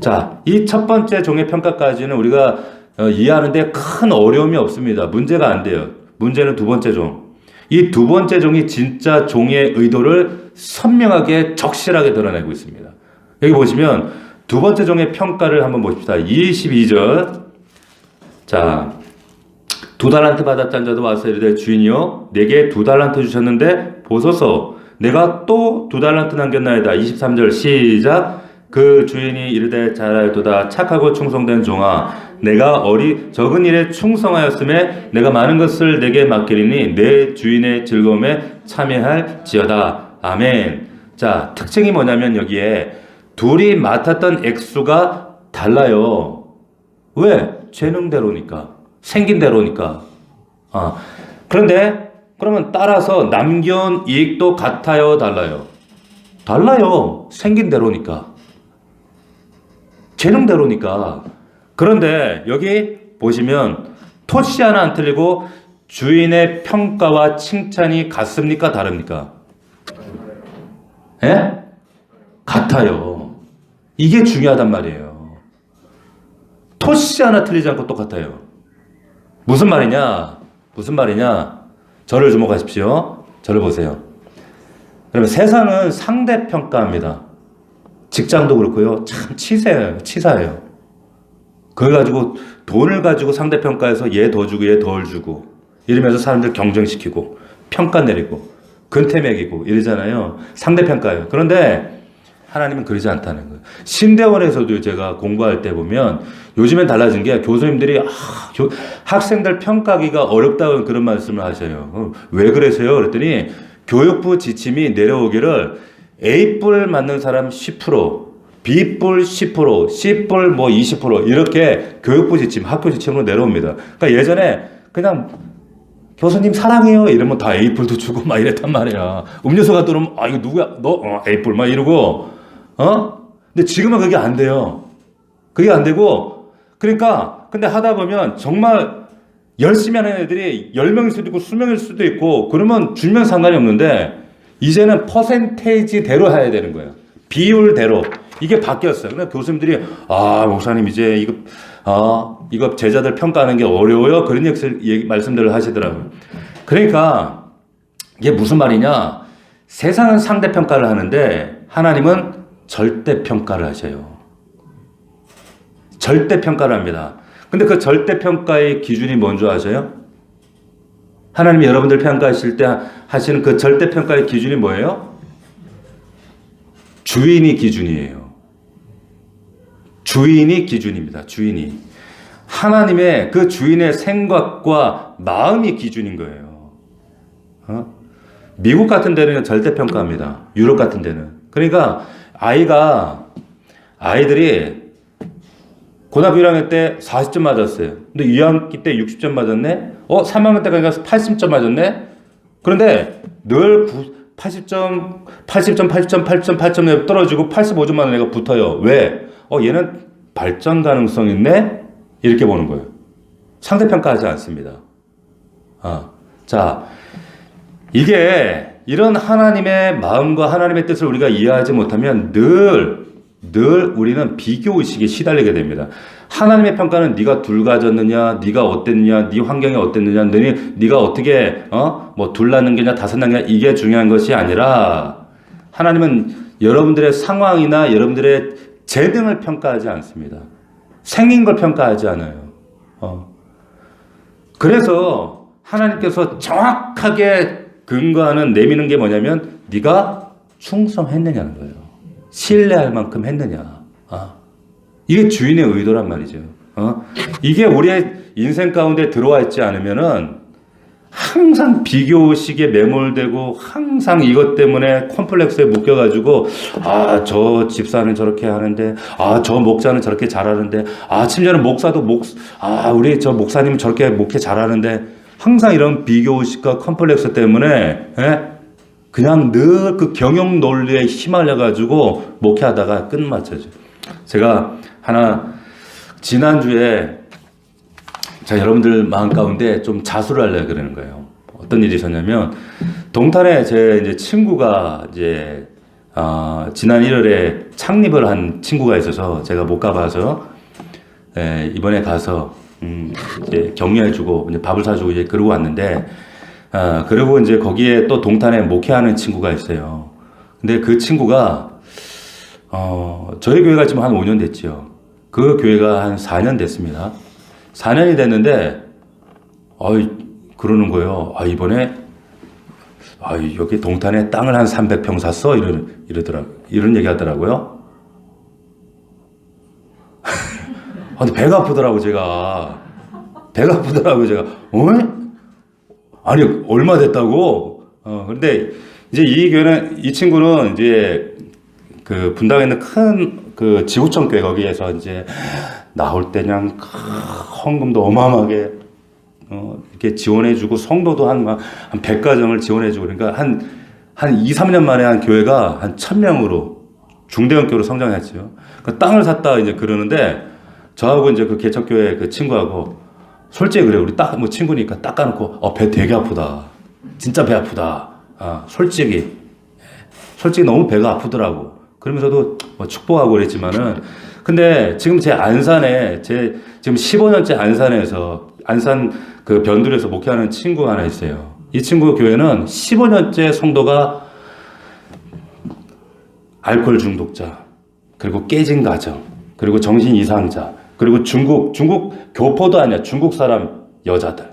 자, 이 첫 번째 종의 평가까지는 우리가 이해하는데 큰 어려움이 없습니다. 문제가 안 돼요. 문제는 두 번째 종. 이 두 번째 종이 진짜 종의 의도를 선명하게 적실하게 드러내고 있습니다. 여기 보시면 두 번째 종의 평가를 한번 보십시다. 22절. 자, 2달란트 받았던 자도 와서 이르되 주인이여 내게 2달란트 주셨는데 보소서 내가 또 2달란트 남겼나이다. 23절 시작. 그 주인이 이르되 잘하였도다 착하고 충성된 종아 내가 적은 일에 충성하였음에 내가 많은 것을 내게 맡기리니 내 주인의 즐거움에 참여할지어다. 아멘. 자, 특징이 뭐냐면 여기에 둘이 맡았던 액수가 달라요. 왜? 재능대로니까. 생긴 대로니까. 그런데 그러면 따라서 남겨온 이익도 같아요, 달라요? 달라요. 생긴 대로니까. 재능대로니까. 그런데 여기 보시면 토시 하나 안 틀리고 주인의 평가와 칭찬이 같습니까? 다릅니까? 예? 같아요. 이게 중요하단 말이에요. 토시 하나 틀리지 않고 똑같아요. 무슨 말이냐? 저를 주목하십시오. 저를 보세요. 그러면 세상은 상대평가합니다. 직장도 그렇고요. 참 치사해요. 그걸 가지고 돈을 가지고 상대평가해서 얘 더 주고 얘 덜 주고 이러면서 사람들 경쟁시키고 평가 내리고 근태 매기고 이러잖아요. 상대평가예요. 그런데 하나님은 그러지 않다는 거예요. 신대원에서도 제가 공부할 때 보면 요즘엔 달라진 게 교수님들이 학생들 평가하기가 어렵다고 그런 말씀을 하셔요. 왜 그러세요? 그랬더니 교육부 지침이 내려오기를 A뿔 맞는 사람 10%, B뿔 10%, C뿔 뭐 20% 이렇게 교육부 지침, 학교 지침으로 내려옵니다. 그러니까 예전에 그냥 교수님 사랑해요 이러면 다 A뿔도 주고 막 이랬단 말이야. 음료수가 들어오면 이거 누구야? 너 A뿔 막 이러고 근데 지금은 그게 안 돼요. 그게 안 되고 그러니까 근데 하다 보면 정말 열심히 하는 애들이 10명일 수도 있고 20명일 수도 있고 그러면 주면 상관이 없는데 이제는 퍼센테이지대로 해야 되는 거예요. 비율대로. 이게 바뀌었어요. 그러니까 교수님들이 목사님 이제 이거 제자들 평가하는 게 어려워요. 그런 말씀들을 하시더라고요. 그러니까 이게 무슨 말이냐? 세상은 상대평가를 하는데 하나님은 절대평가를 하셔요. 절대평가를 합니다. 근데 그 절대평가의 기준이 뭔지 아세요? 하나님이 여러분들 평가하실 때 하시는 그 절대평가의 기준이 뭐예요? 주인이 기준이에요. 주인이 기준입니다. 주인이. 하나님의 그 주인의 생각과 마음이 기준인 거예요. 미국 같은 데는 절대평가합니다. 유럽 같은 데는. 그러니까 아이들이 고등학교 1학년 때 40점 맞았어요. 근데 2학기 때 60점 맞았네? 3학년 때 가니까 80점 맞았네? 그런데 늘 80점, 80점 떨어지고 85점 맞은 애가 붙어요. 왜? 얘는 발전 가능성 있네? 이렇게 보는 거예요. 상대평가하지 않습니다. 자, 이게 이런 하나님의 마음과 하나님의 뜻을 우리가 이해하지 못하면 늘 우리는 비교의식에 시달리게 됩니다. 하나님의 평가는 네가 둘 가졌느냐, 네가 어땠느냐, 네 환경이 어땠느냐, 네가 어떻게 둘 낳는 게냐, 다섯 낳는 게냐 이게 중요한 것이 아니라 하나님은 여러분들의 상황이나 여러분들의 재능을 평가하지 않습니다. 생긴 걸 평가하지 않아요. 그래서 하나님께서 정확하게 내미는 게 뭐냐면 네가 충성했느냐는 거예요. 신뢰할 만큼 했느냐. 이게 주인의 의도란 말이죠. 이게 우리의 인생 가운데 들어와 있지 않으면은 항상 비교식에 매몰되고 항상 이것 때문에 컴플렉스에 묶여가지고 저 집사는 저렇게 하는데 저 목사는 저렇게 잘하는데 심지어는 목사도 우리 저 목사님은 저렇게 목회 잘하는데 항상 이런 비교식과 컴플렉스 때문에 그냥 늘 그 경영 논리에 휘말려가지고 목회하다가 끝마쳐져. 제가 지난주에 자, 여러분들 마음 가운데 좀 자수를 하려고 그러는 거예요. 어떤 일이 있었냐면, 동탄에 제 이제 친구가 이제, 지난 1월에 창립을 한 친구가 있어서 제가 못 가봐서, 이번에 가서, 이제 격려해주고, 이제 밥을 사주고 이제 그러고 왔는데, 그리고 이제 거기에 또 동탄에 목회하는 친구가 있어요. 근데 그 친구가, 저희 교회가 지금 한 5년 됐죠. 그 교회가 한 4년 됐습니다. 4년이 됐는데, 그러는 거예요. 이번에, 여기 동탄에 땅을 한 300평 샀어? 이런 얘기 하더라고요. 근데 배가 아프더라고, 제가. 아니, 얼마 됐다고? 근데, 이제 이 친구는 이제, 그 분당에 있는 큰 그 지구촌 교회 거기에서 이제 나올 때 그냥 헌금도 어마어마하게 이렇게 지원해주고 성도도 한 100가정을 지원해주고 그러니까 한 2, 3년 만에 한 교회가 한 1000명으로 중대형 교회로 성장했죠. 그 땅을 샀다 이제 그러는데 저하고 이제 그 개척교회 그 친구하고 솔직히 그래요. 우리 뭐 친구니까 닦아놓고 배 되게 아프다. 진짜 배 아프다. 솔직히 너무 배가 아프더라고. 그러면서도 뭐 축복하고 그랬지만은, 근데 지금 제 안산에, 지금 15년째 안산 그 변두리에서 목회하는 친구 하나 있어요. 이 친구 교회는 15년째 성도가 알코올 중독자, 그리고 깨진 가정, 그리고 정신 이상자, 그리고 중국 교포도 아니야. 중국 사람 여자들.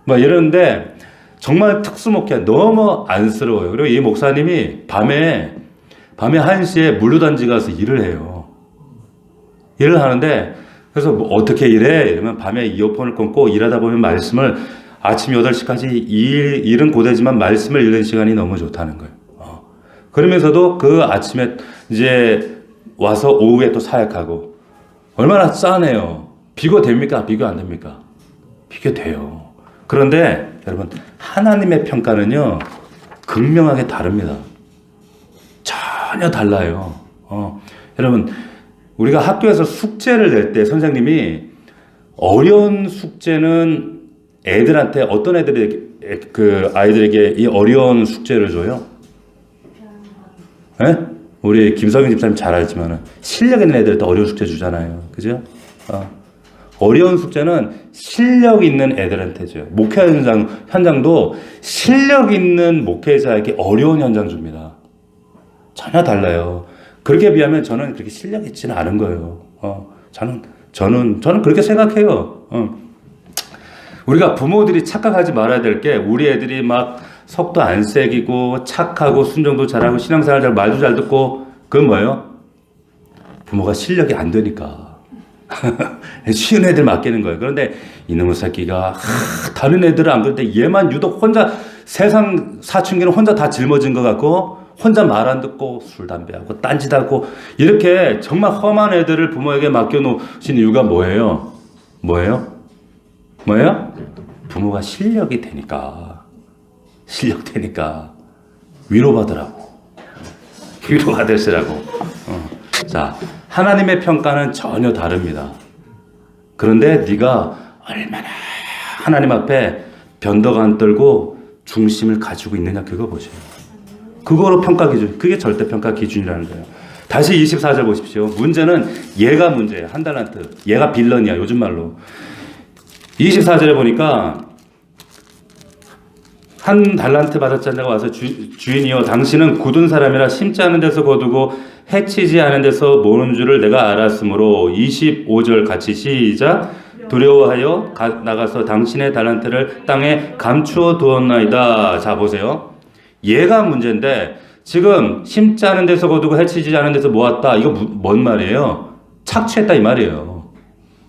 뭐 이러는데 정말 특수목회 너무 안쓰러워요. 그리고 이 목사님이 밤에 1시에 물류단지 가서 일을 해요. 일을 하는데, 그래서 뭐 어떻게 일해? 이러면 밤에 이어폰을 끊고 일하다 보면 말씀을 아침 8시까지 일은 고되지만 말씀을 읽는 시간이 너무 좋다는 거예요. 그러면서도 그 아침에 이제 와서 오후에 또 사역하고, 얼마나 짠해요. 비교 됩니까? 비교 안 됩니까? 비교 돼요. 그런데 여러분, 하나님의 평가는요, 극명하게 다릅니다. 전혀 달라요. 여러분, 우리가 학교에서 숙제를 낼 때 선생님이 어려운 숙제는 애들한테 어떤 아이들에게 이 어려운 숙제를 줘요? 네? 우리 김성현 집사님 잘 알지만은 실력 있는 애들한테 어려운 숙제 주잖아요. 그죠? 어려운 숙제는 실력 있는 애들한테 줘요. 목회 현장도 실력 있는 목회자에게 어려운 현장 줍니다. 전혀 달라요. 그렇게 비하면 저는 그렇게 실력 있지는 않은 거예요. 저는 그렇게 생각해요. 우리가 부모들이 착각하지 말아야 될 게 우리 애들이 막 속도 안 세기고 착하고 순종도 잘하고 신앙생활 잘 말도 잘 듣고 그건 뭐예요? 부모가 실력이 안 되니까. 쉬운 애들 맡기는 거예요. 그런데 이놈의 새끼가 다른 애들은 안 그런데 얘만 유독 혼자 세상 사춘기는 혼자 다 짊어진 것 같고 혼자 말 안 듣고 술 담배하고 딴짓하고 이렇게 정말 험한 애들을 부모에게 맡겨놓으신 이유가 뭐예요? 부모가 실력이 되니까 위로받으라고 위로받으시라고. 자, 하나님의 평가는 전혀 다릅니다. 그런데 네가 얼마나 하나님 앞에 변덕 안 떨고 중심을 가지고 있느냐 그거 보세요. 그거로 평가 기준, 그게 절대 평가 기준이라는 거예요. 다시 24절 보십시오. 문제는 얘가 문제예요. 한 달란트. 얘가 빌런이야, 요즘 말로. 24절에 보니까 한 달란트 받았자는 자가 와서 주인이여 당신은 굳은 사람이라 심지 않은 데서 거두고 해치지 않은 데서 모는 줄을 내가 알았으므로 25절 같이 시작. 두려워하여 나가서 당신의 달란트를 땅에 감추어 두었나이다. 자 보세요. 얘가 문제인데 지금 심지 않은 데서 거두고 해치지 않은 데서 모았다. 이거 뭔 말이에요? 착취했다 이 말이에요.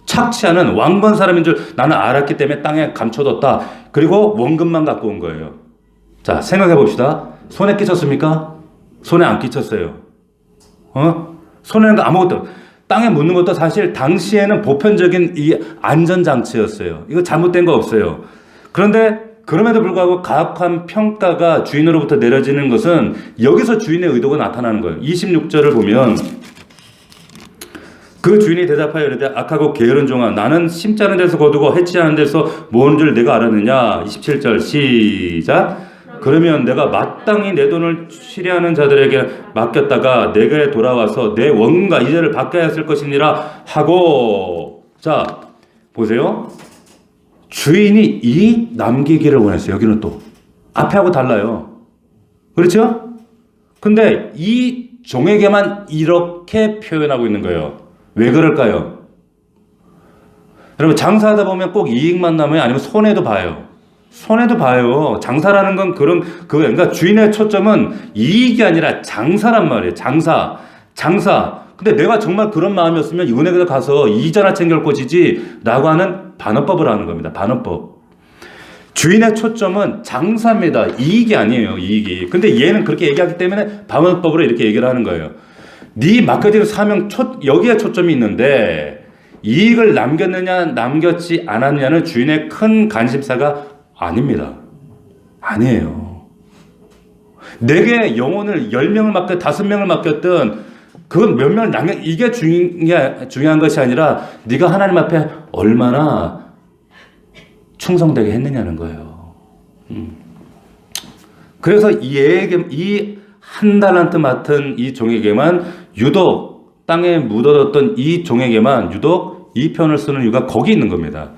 착취하는 왕건 사람인 줄 나는 알았기 때문에 땅에 감춰뒀다. 그리고 원금만 갖고 온 거예요. 자, 생각해 봅시다. 손에 끼쳤습니까? 손에 안 끼쳤어요. 손에는 아무것도, 땅에 묻는 것도 사실 당시에는 보편적인 이 안전장치였어요. 이거 잘못된 거 없어요. 그런데 그럼에도 불구하고 가혹한 평가가 주인으로부터 내려지는 것은 여기서 주인의 의도가 나타나는 거예요. 26절을 보면 그 주인이 대답하여 이르되 악하고 게으른 종아 나는 심지 않은 데서 거두고 해치지 않은 데서 모은 줄 내가 알았느냐. 27절 시작. 그러면 내가 마땅히 내 돈을 취리하는 자들에게 맡겼다가 내게 돌아와서 내 원과 이자를 받게 했을 것이니라 하고. 자, 보세요. 주인이 이익 남기기를 원했어요. 여기는 또 앞에 하고 달라요. 그렇죠? 근데 이 종에게만 이렇게 표현하고 있는 거예요. 왜 그럴까요? 여러분, 장사하다 보면 꼭 이익만 나면 아니면 손해도 봐요. 손해도 봐요. 장사라는 건 그러니까 주인의 초점은 이익이 아니라 장사란 말이에요. 장사. 근데 내가 정말 그런 마음이었으면 은행에 가서 이자나 챙길 것이지 라고 하는 반어법을 하는 겁니다. 반어법. 주인의 초점은 장사입니다. 이익이 아니에요. 이익이. 근데 얘는 그렇게 얘기하기 때문에 반어법으로 이렇게 얘기를 하는 거예요. 네 맡겨진 사명 여기에 초점이 있는데 이익을 남겼느냐 남겼지 않았느냐는 주인의 큰 관심사가 아닙니다. 아니에요. 내게 영혼을 10명을 맡겨 5명을 맡겼든 그건 몇 명을 이게 중요한 것이 아니라 네가 하나님 앞에 얼마나 충성되게 했느냐는 거예요. 그래서 이 한 달란트 맡은 이 종에게만 유독 땅에 묻어뒀던 이 종에게만 유독 이 편을 쓰는 이유가 거기 있는 겁니다.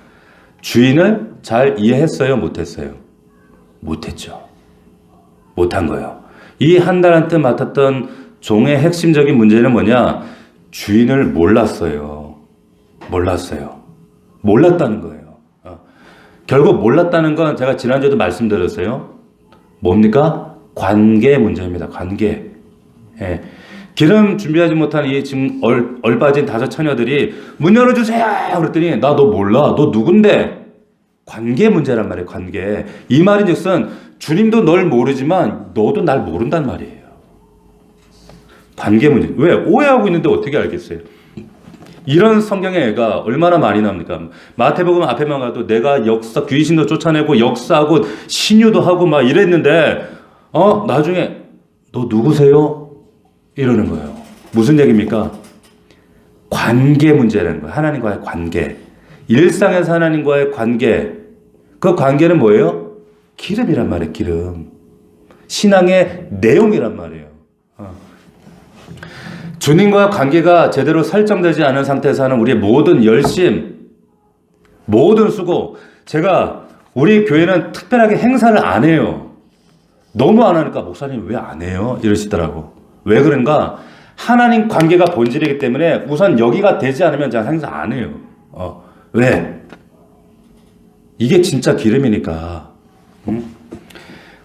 주인을 잘 이해했어요? 못했어요? 못했죠. 못한 거예요. 이 한 달란트 맡았던 종의 핵심적인 문제는 뭐냐? 주인을 몰랐어요. 몰랐다는 거예요. 결국 몰랐다는 건 제가 지난주에도 말씀드렸어요. 뭡니까? 관계 문제입니다. 관계. 예. 기름 준비하지 못한 이 지금 얼빠진 5 처녀들이 문 열어주세요! 그랬더니 나 너 몰라. 너 누군데? 관계 문제란 말이에요. 관계. 이 말인 즉슨 주님도 널 모르지만 너도 날 모른단 말이에요. 관계 문제. 왜? 오해하고 있는데 어떻게 알겠어요? 이런 성경의 애가 얼마나 많이 나옵니까? 마태복음 앞에만 가도 내가 귀신도 쫓아내고 역사하고 신유도 하고 막 이랬는데 나중에 너 누구세요? 이러는 거예요. 무슨 얘기입니까? 관계 문제라는 거예요. 하나님과의 관계. 일상에서 하나님과의 관계. 그 관계는 뭐예요? 기름이란 말이에요. 기름. 신앙의 내용이란 말이에요. 주님과 관계가 제대로 설정되지 않은 상태에서 하는 우리의 모든 열심, 모든 수고. 제가 우리 교회는 특별하게 행사를 안 해요. 너무 안 하니까 목사님 왜 안 해요? 이러시더라고. 왜 그런가? 하나님 관계가 본질이기 때문에 우선 여기가 되지 않으면 제가 행사 안 해요. 왜? 이게 진짜 기름이니까.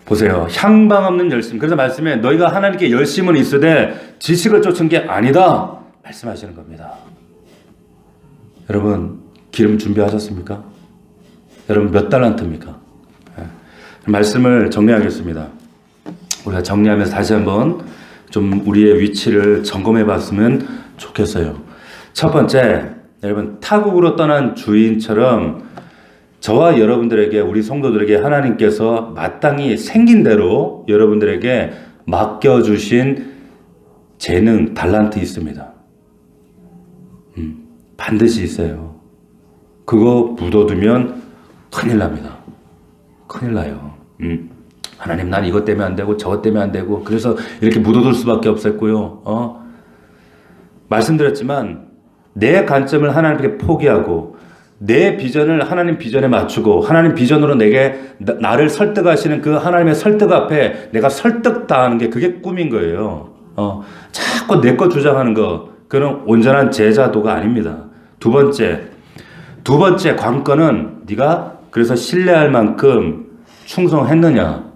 보세요. 향방 없는 열심. 그래서 말씀에 너희가 하나님께 열심은 있으되 지식을 쫓은 게 아니다. 말씀하시는 겁니다. 여러분 기름 준비하셨습니까? 여러분 몇 달란트입니까? 말씀을 정리하겠습니다. 우리가 정리하면서 다시 한번 좀 우리의 위치를 점검해 봤으면 좋겠어요. 첫 번째, 여러분 타국으로 떠난 주인처럼 저와 여러분들에게, 우리 성도들에게 하나님께서 마땅히 생긴 대로 여러분들에게 맡겨주신 재능, 달란트 있습니다. 반드시 있어요. 그거 묻어두면 큰일 납니다. 큰일 나요. 하나님 난 이것 때문에 안 되고 저것 때문에 안 되고 그래서 이렇게 묻어둘 수밖에 없었고요. 말씀드렸지만 내 관점을 하나님께 포기하고 내 비전을 하나님 비전에 맞추고 하나님 비전으로 내게 나를 설득하시는 그 하나님의 설득 앞에 내가 설득당하는 게 그게 꿈인 거예요. 자꾸 내 것 주장하는 거 그건 온전한 제자도가 아닙니다. 두 번째 관건은 네가 그래서 신뢰할 만큼 충성했느냐,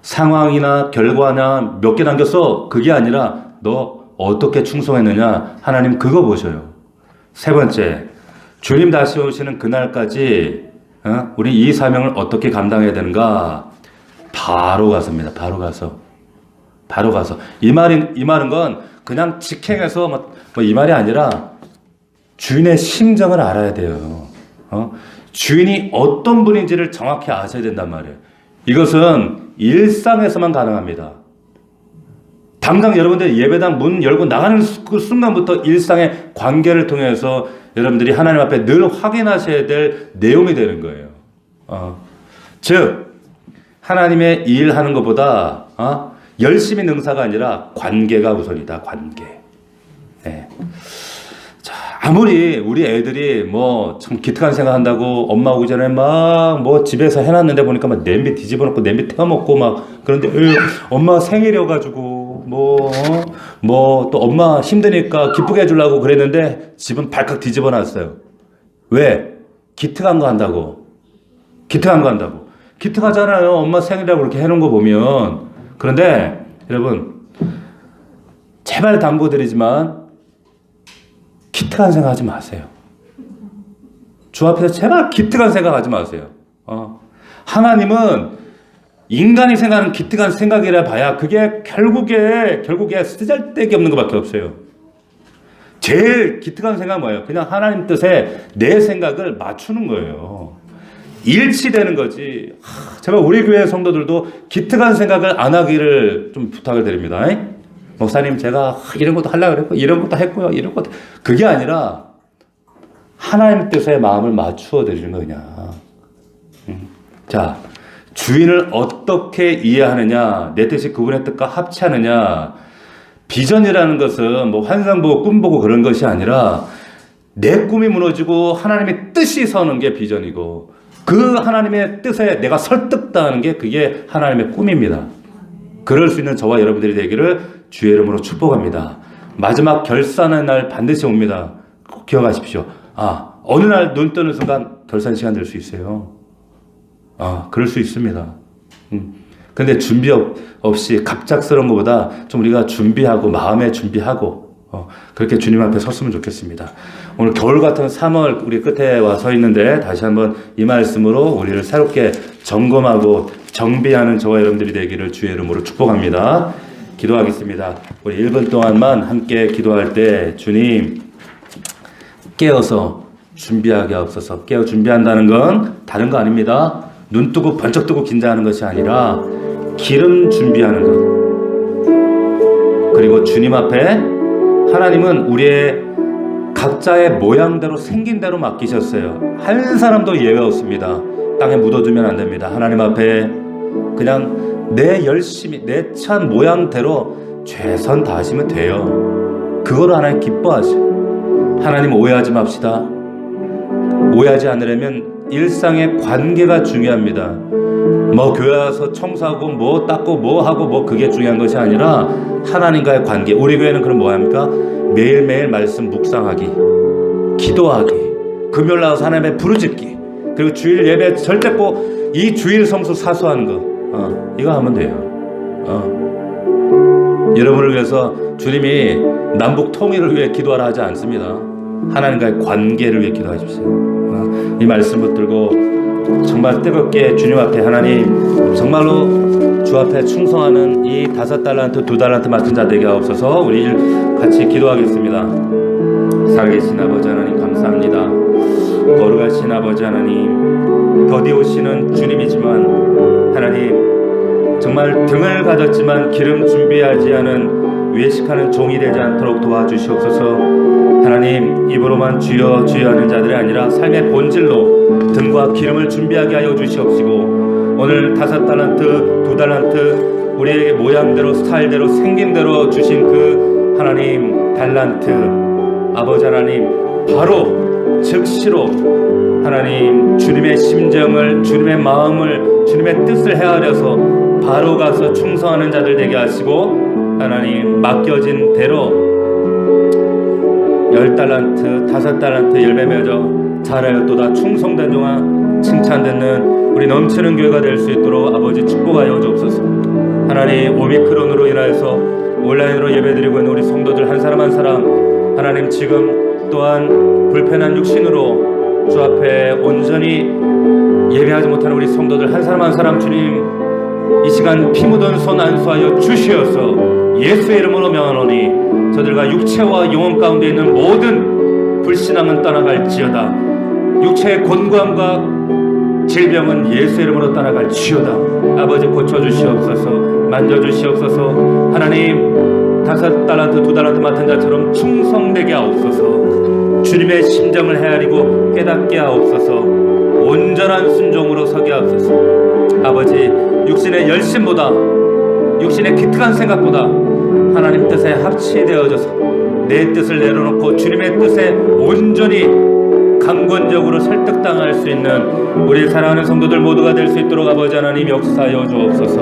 상황이나 결과나 몇 개 남겼어 그게 아니라 너 어떻게 충성했느냐, 하나님 그거 보셔요. 세 번째, 주님 다시 오시는 그날까지 우리 이 사명을 어떻게 감당해야 되는가? 바로 가서입니다. 바로 가서. 바로 가서. 이 말은 건 그냥 직행해서 뭐 이 말이 아니라 주인의 심정을 알아야 돼요. 주인이 어떤 분인지를 정확히 아셔야 된단 말이에요. 이것은 일상에서만 가능합니다. 당장 여러분들 예배당 문 열고 나가는 그 순간부터 일상의 관계를 통해서 여러분들이 하나님 앞에 늘 확인하셔야 될 내용이 되는 거예요. 즉 하나님의 일하는 것보다 열심히 능사가 아니라 관계가 우선이다. 관계. 네. 자, 아무리 우리 애들이 뭐 참 기특한 생각한다고 엄마 오기 전에 막 뭐 집에서 해놨는데 보니까 막 냄비 뒤집어놓고 냄비 태워먹고 막 그런데 엄마 생일이어가지고 뭐 또 엄마 힘드니까 기쁘게 해주려고 그랬는데 집은 발칵 뒤집어놨어요. 왜? 기특한 거 한다고. 기특한 거 한다고. 기특하잖아요. 엄마 생일이라고 그렇게 해놓은 거 보면. 그런데 여러분 제발 당부드리지만 기특한 생각하지 마세요. 주 앞에서 제발 기특한 생각하지 마세요. 하나님은 인간이 생각하는 기특한 생각이라 봐야 그게 결국에 쓰잘데기 없는 것밖에 없어요. 제일 기특한 생각은 뭐예요? 그냥 하나님 뜻에 내 생각을 맞추는 거예요. 일치되는 거지. 제발 우리 교회 성도들도 기특한 생각을 안 하기를 좀 부탁을 드립니다. 목사님 제가 이런 것도 하려고 그랬고 이런 것도 했고요. 이런 것도 그게 아니라 하나님 뜻에 마음을 맞추어 드리는 거냐. 자, 주인을 어떻게 이해하느냐, 내 뜻이 그분의 뜻과 합치하느냐. 비전이라는 것은 뭐 환상 보고 꿈 보고 그런 것이 아니라 내 꿈이 무너지고 하나님의 뜻이 서는 게 비전이고 그 하나님의 뜻에 내가 설득당하는 게 그게 하나님의 꿈입니다. 그럴 수 있는 저와 여러분들이 되기를 주의 이름으로 축복합니다. 마지막 결산의 날 반드시 옵니다. 꼭 기억하십시오. 어느 날 눈 뜨는 순간 결산 시간 될 수 있어요. 그럴 수 있습니다. 근데 준비 없이 갑작스러운 것보다 좀 우리가 준비하고 마음에 준비하고 그렇게 주님 앞에 섰으면 좋겠습니다. 오늘 겨울 같은 3월 우리 끝에 와 서 있는데 다시 한번 이 말씀으로 우리를 새롭게 점검하고 정비하는 저와 여러분들이 되기를 주의 이름으로 축복합니다. 기도하겠습니다. 우리 1분 동안만 함께 기도할 때 주님 깨어서 준비하게 하옵소서. 깨어 준비한다는 건 다른 거 아닙니다. 눈 뜨고 번쩍 뜨고 긴장하는 것이 아니라 기름 준비하는 것. 그리고 주님 앞에 하나님은 우리의 각자의 모양대로 생긴 대로 맡기셨어요. 한 사람도 예외 없습니다. 땅에 묻어두면 안 됩니다. 하나님 앞에 그냥 내 열심히 내 찬 모양대로 최선 다하시면 돼요. 그거로 하나님 기뻐하셔. 하나님 오해하지 맙시다. 오해하지 않으려면 일상의 관계가 중요합니다. 뭐 교회 와서 청소하고 뭐 닦고 뭐 하고 뭐 그게 중요한 것이 아니라 하나님과의 관계. 우리 교회는 그럼 뭐 합니까? 매일매일 말씀 묵상하기, 기도하기, 금요일 나와서 하나님의 부르짖기, 그리고 주일 예배 절대 꼭 이 주일 성수 사수하는 거 이거 하면 돼요. 여러분을 위해서 주님이 남북 통일을 위해 기도하라 하지 않습니다. 하나님과의 관계를 위해 기도하십시오. 이 말씀 붙들고 정말 뜨겁게 주님 앞에 하나님 정말로 주 앞에 충성하는 이 5달란트 2달란트 맡은 자 되게 하옵소서. 우리 같이 기도하겠습니다. 살아계신 아버지 하나님 감사합니다. 거룩하신 아버지 하나님, 더디 오시는 주님이지만 하나님 정말 등을 가졌지만 기름 준비하지 않은 외식하는 종이 되지 않도록 도와주시옵소서. 하나님 입으로만 주여 주여 하는 자들이 아니라 삶의 본질로 등과 기름을 준비하게 하여 주시옵시고 오늘 5달란트 2달란트 우리에게 모양대로 스타일대로 생긴대로 주신 그 하나님 달란트 아버지 하나님 바로 즉시로 하나님 주님의 심정을 주님의 마음을 주님의 뜻을 헤아려서 바로 가서 충성하는 자들 되게 하시고 하나님 맡겨진 대로 10달란트 5달란트 열매 맺어 잘하였도다 충성된 종아 칭찬되는 우리 넘치는 교회가 될 수 있도록 아버지 축복하여 주옵소서. 하나님 오미크론으로 인하여서 온라인으로 예배드리고 있는 우리 성도들 한 사람 한 사람 하나님 지금 또한 불편한 육신으로 주 앞에 온전히 예배하지 못하는 우리 성도들 한 사람 한 사람 주님 이 시간 피 묻은 손 안수하여 주시어서 예수의 이름으로 명하노니 저들과 육체와 영혼 가운데 있는 모든 불신앙은 떠나갈지어다. 육체의 곤고함과 질병은 예수의 이름으로 떠나갈지어다. 아버지 고쳐주시옵소서, 만져주시옵소서. 하나님 5달란트 2달란트 맡은 자처럼 충성되게 하옵소서. 주님의 심정을 헤아리고 깨닫게 하옵소서. 온전한 순종으로 서게 하옵소서. 아버지 육신의 열심보다 육신의 기특한 생각보다 하나님 뜻에 합치되어져서 내 뜻을 내려놓고 주님의 뜻에 온전히 강권적으로 설득당할 수 있는 우리 사랑하는 성도들 모두가 될 수 있도록 아버지 하나님 역사하여 주옵소서.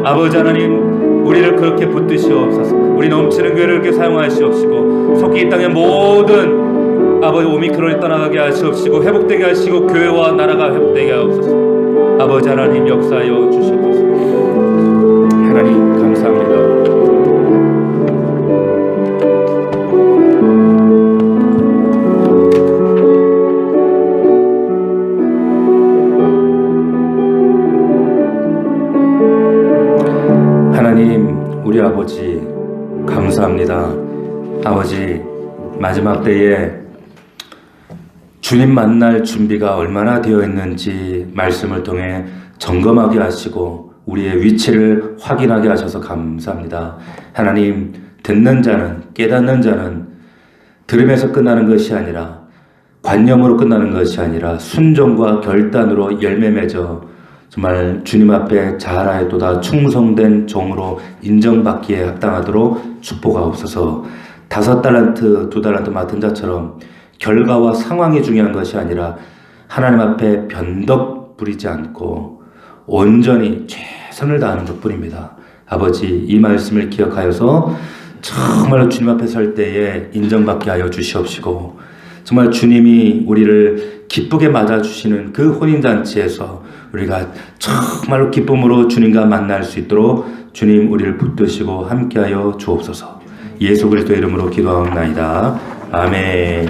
아버지 하나님 우리를 그렇게 붙드시옵소서. 우리 넘치는 교회를 그렇게 사용하시옵시고 속히 이 땅의 모든 아버지 오미크론이 떠나가게 하시옵시고 회복되게 하시고 교회와 나라가 회복되게 하옵소서. 아버지 하나님 역사하여 주시옵소서. 하나님 감사합니다. 하나님 우리 아버지 감사합니다. 아버지 마지막 때에 주님 만날 준비가 얼마나 되어 있는지 말씀을 통해 점검하게 하시고 우리의 위치를 확인하게 하셔서 감사합니다. 하나님 듣는 자는 깨닫는 자는 들음에서 끝나는 것이 아니라 관념으로 끝나는 것이 아니라 순종과 결단으로 열매 맺어 정말 주님 앞에 자라에도다 충성된 종으로 인정받기에 합당하도록 축복하옵소서. 5달란트 2달란트 맡은 자처럼 결과와 상황이 중요한 것이 아니라 하나님 앞에 변덕 부리지 않고 온전히 최선을 다하는 것뿐입니다. 아버지 이 말씀을 기억하여서 정말로 주님 앞에 설 때에 인정받게 하여 주시옵시고 정말 주님이 우리를 기쁘게 맞아주시는 그 혼인잔치에서 우리가 정말로 기쁨으로 주님과 만날 수 있도록 주님 우리를 붙드시고 함께하여 주옵소서. 예수 그리스도의 이름으로 기도하옵나이다. 아멘.